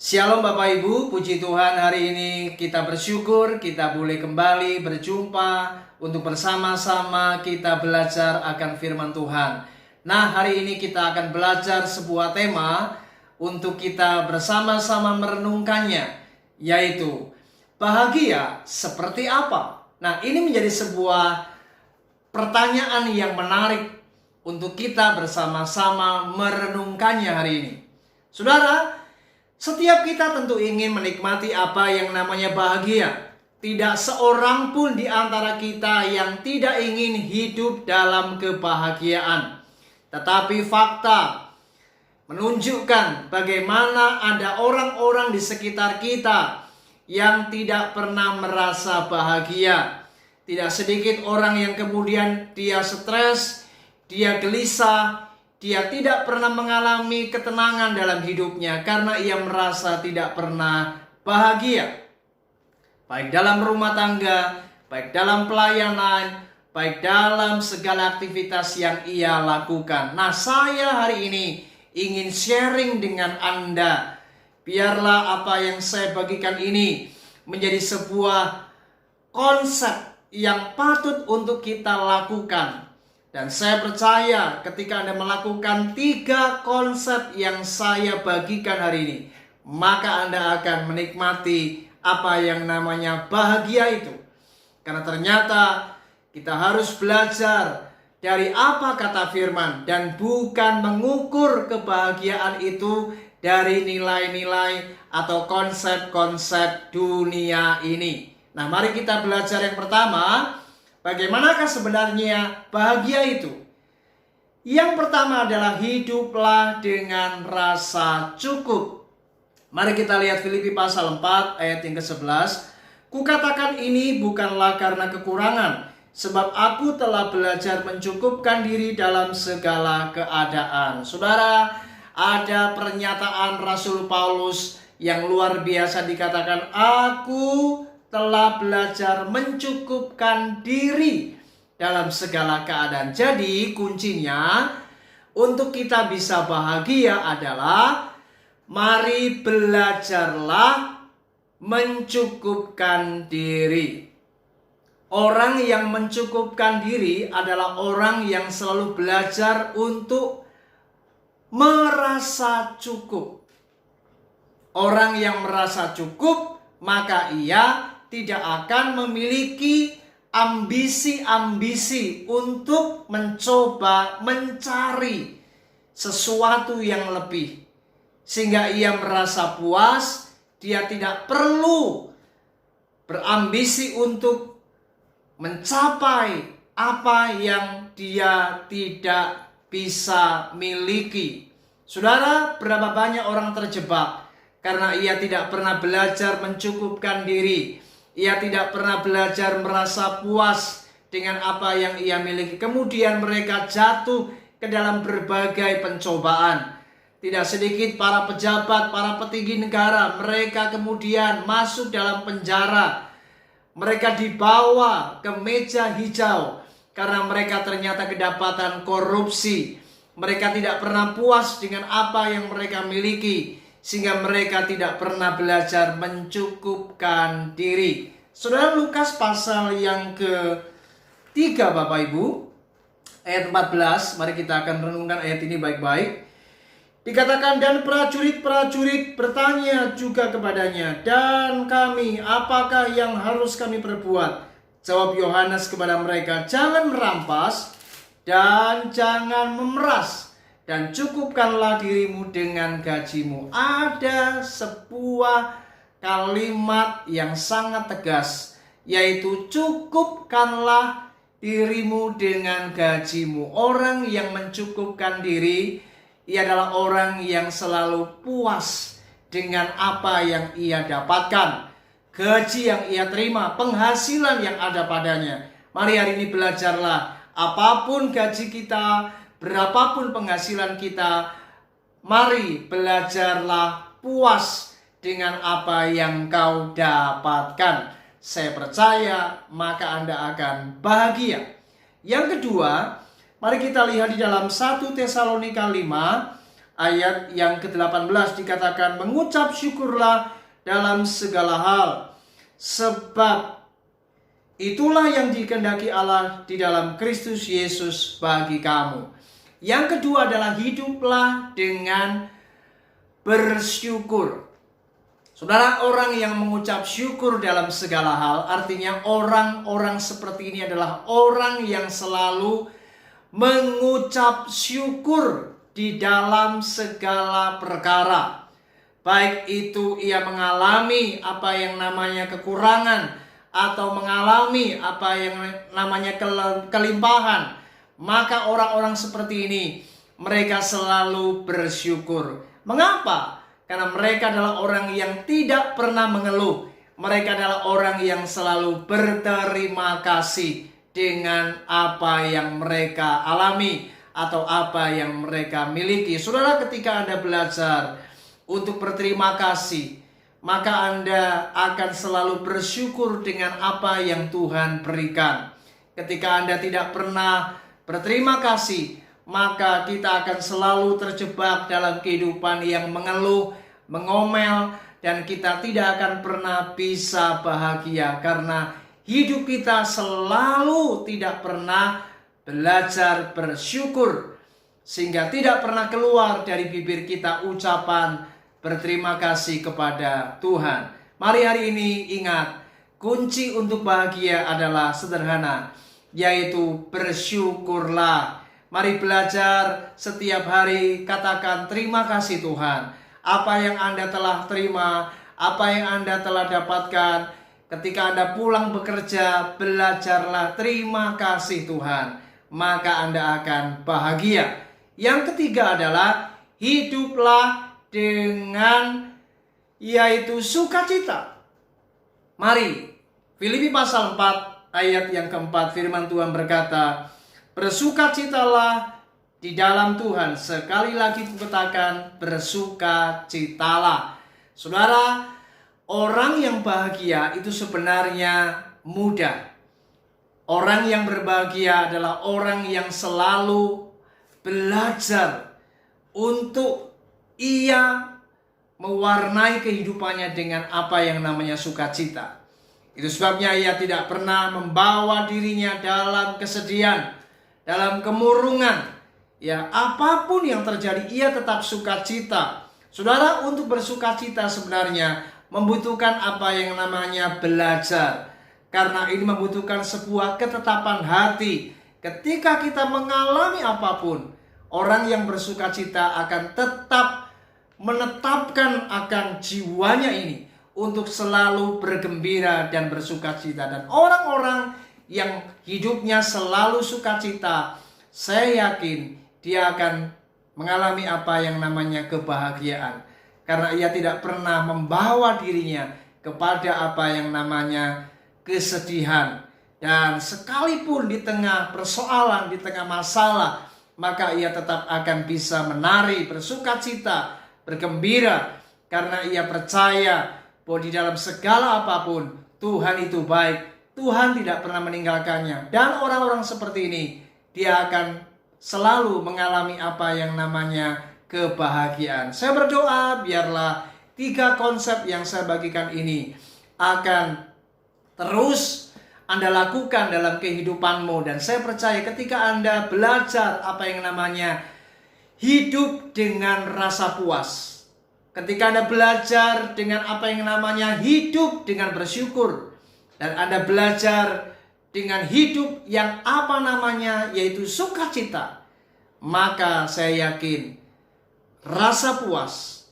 Shalom Bapak Ibu, puji Tuhan hari ini kita bersyukur kita boleh kembali berjumpa untuk bersama-sama kita belajar akan firman Tuhan. Nah, hari ini kita akan belajar sebuah tema untuk kita bersama-sama merenungkannya, yaitu bahagia seperti apa? Nah, ini menjadi sebuah pertanyaan yang menarik untuk kita bersama-sama merenungkannya hari ini. Saudara, setiap kita tentu ingin menikmati apa yang namanya bahagia. Tidak seorang pun di antara kita yang tidak ingin hidup dalam kebahagiaan. Tetapi fakta menunjukkan bagaimana ada orang-orang di sekitar kita yang tidak pernah merasa bahagia. Tidak sedikit orang yang kemudian dia stres, dia gelisah, dia tidak pernah mengalami ketenangan dalam hidupnya karena ia merasa tidak pernah bahagia. Baik dalam rumah tangga, baik dalam pelayanan, baik dalam segala aktivitas yang ia lakukan. Nah, saya hari ini ingin sharing dengan Anda. Biarlah apa yang saya bagikan ini menjadi sebuah konsep yang patut untuk kita lakukan. Dan saya percaya ketika Anda melakukan 3 konsep yang saya bagikan hari ini, maka Anda akan menikmati apa yang namanya bahagia itu. Karena ternyata kita harus belajar dari apa kata firman dan bukan mengukur kebahagiaan itu dari nilai-nilai atau konsep-konsep dunia ini. Nah, mari kita belajar yang pertama. Bagaimanakah sebenarnya bahagia itu? Yang pertama adalah hiduplah dengan rasa cukup. Mari kita lihat Filipi pasal 4 ayat yang ke-11. Kukatakan ini bukanlah karena kekurangan, sebab aku telah belajar mencukupkan diri dalam segala keadaan. Saudara, ada pernyataan Rasul Paulus yang luar biasa dikatakan, aku telah belajar mencukupkan diri dalam segala keadaan. Jadi kuncinya untuk kita bisa bahagia adalah mari belajarlah mencukupkan diri. Orang yang mencukupkan diri adalah orang yang selalu belajar untuk merasa cukup. Orang yang merasa cukup, maka ia tidak akan memiliki ambisi-ambisi untuk mencoba mencari sesuatu yang lebih. Sehingga ia merasa puas, dia tidak perlu berambisi untuk mencapai apa yang dia tidak bisa miliki. Saudara, berapa banyak orang terjebak karena ia tidak pernah belajar mencukupkan diri. Ia tidak pernah belajar merasa puas dengan apa yang ia miliki. Kemudian mereka jatuh ke dalam berbagai pencobaan. Tidak sedikit para pejabat, para petinggi negara, mereka kemudian masuk dalam penjara. Mereka dibawa ke meja hijau karena mereka ternyata kedapatan korupsi. Mereka tidak pernah puas dengan apa yang mereka miliki, sehingga mereka tidak pernah belajar mencukupkan diri. Saudara, Lukas pasal yang ke-3 Bapak Ibu, ayat 14, mari kita akan renungkan ayat ini baik-baik. Dikatakan, dan prajurit-prajurit bertanya juga kepadanya, dan kami, apakah yang harus kami perbuat? Jawab Yohanes kepada mereka, jangan merampas dan jangan memeras, dan cukupkanlah dirimu dengan gajimu. Ada sebuah kalimat yang sangat tegas, yaitu cukupkanlah dirimu dengan gajimu. Orang yang mencukupkan diri, ia adalah orang yang selalu puas dengan apa yang ia dapatkan, gaji yang ia terima, penghasilan yang ada padanya. Mari hari ini belajarlah, apapun gaji kita, berapapun penghasilan kita, mari belajarlah puas dengan apa yang kau dapatkan. Saya percaya maka Anda akan bahagia. Yang kedua, mari kita lihat di dalam 1 Tesalonika 5 ayat yang ke-18 dikatakan, mengucap syukurlah dalam segala hal, sebab itulah yang dikehendaki Allah di dalam Kristus Yesus bagi kamu. Yang kedua adalah hiduplah dengan bersyukur. Saudara, orang yang mengucap syukur dalam segala hal, artinya orang-orang seperti ini adalah orang yang selalu mengucap syukur di dalam segala perkara. Baik itu ia mengalami apa yang namanya kekurangan atau mengalami apa yang namanya kelimpahan, maka orang-orang seperti ini mereka selalu bersyukur. Mengapa? Karena mereka adalah orang yang tidak pernah mengeluh. Mereka adalah orang yang selalu berterima kasih dengan apa yang mereka alami atau apa yang mereka miliki. Saudara, ketika Anda belajar untuk berterima kasih, maka Anda akan selalu bersyukur dengan apa yang Tuhan berikan. Ketika Anda tidak pernah berterima kasih, maka kita akan selalu terjebak dalam kehidupan yang mengeluh, mengomel, dan kita tidak akan pernah bisa bahagia karena hidup kita selalu tidak pernah belajar bersyukur, sehingga tidak pernah keluar dari bibir kita ucapan berterima kasih kepada Tuhan. Mari hari ini ingat, kunci untuk bahagia adalah sederhana, yaitu bersyukurlah. Mari belajar setiap hari, katakan terima kasih Tuhan. Apa yang Anda telah terima, apa yang Anda telah dapatkan. Ketika Anda pulang bekerja, belajarlah terima kasih Tuhan. Maka Anda akan bahagia. Yang ketiga adalah hiduplah dengan yaitu sukacita. Mari, Filipi pasal 4 ayat yang keempat, firman Tuhan berkata, bersukacitalah di dalam Tuhan. Sekali lagi kukatakan, bersukacitalah. Saudara, orang yang bahagia itu sebenarnya mudah. Orang yang berbahagia adalah orang yang selalu belajar untuk ia mewarnai kehidupannya dengan apa yang namanya sukacita. Itu sebabnya ia tidak pernah membawa dirinya dalam kesedihan, dalam kemurungan. Ya, apapun yang terjadi, ia tetap sukacita. Saudara, untuk bersukacita sebenarnya membutuhkan apa yang namanya belajar. Karena ini membutuhkan sebuah ketetapan hati. Ketika kita mengalami apapun, orang yang bersukacita akan tetap menetapkan akan jiwanya ini untuk selalu bergembira dan bersukacita. Dan orang-orang yang hidupnya selalu sukacita, saya yakin dia akan mengalami apa yang namanya kebahagiaan. Karena ia tidak pernah membawa dirinya kepada apa yang namanya kesedihan. Dan sekalipun di tengah persoalan, di tengah masalah, maka ia tetap akan bisa menari, bersukacita, bergembira. Karena ia percaya bahwa di dalam segala apapun, Tuhan itu baik. Tuhan tidak pernah meninggalkannya. Dan orang-orang seperti ini, dia akan selalu mengalami apa yang namanya kebahagiaan. Saya berdoa biarlah 3 konsep yang saya bagikan ini akan terus Anda lakukan dalam kehidupanmu. Dan saya percaya ketika Anda belajar apa yang namanya hidup dengan rasa puas, ketika Anda belajar dengan apa yang namanya hidup dengan bersyukur, dan Anda belajar dengan hidup yang apa namanya yaitu sukacita, maka saya yakin rasa puas,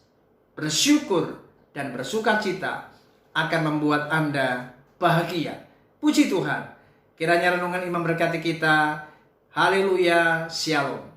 bersyukur, dan bersukacita akan membuat Anda bahagia. Puji Tuhan. Kiranya renungan ini memberkati kita. Haleluya. Shalom.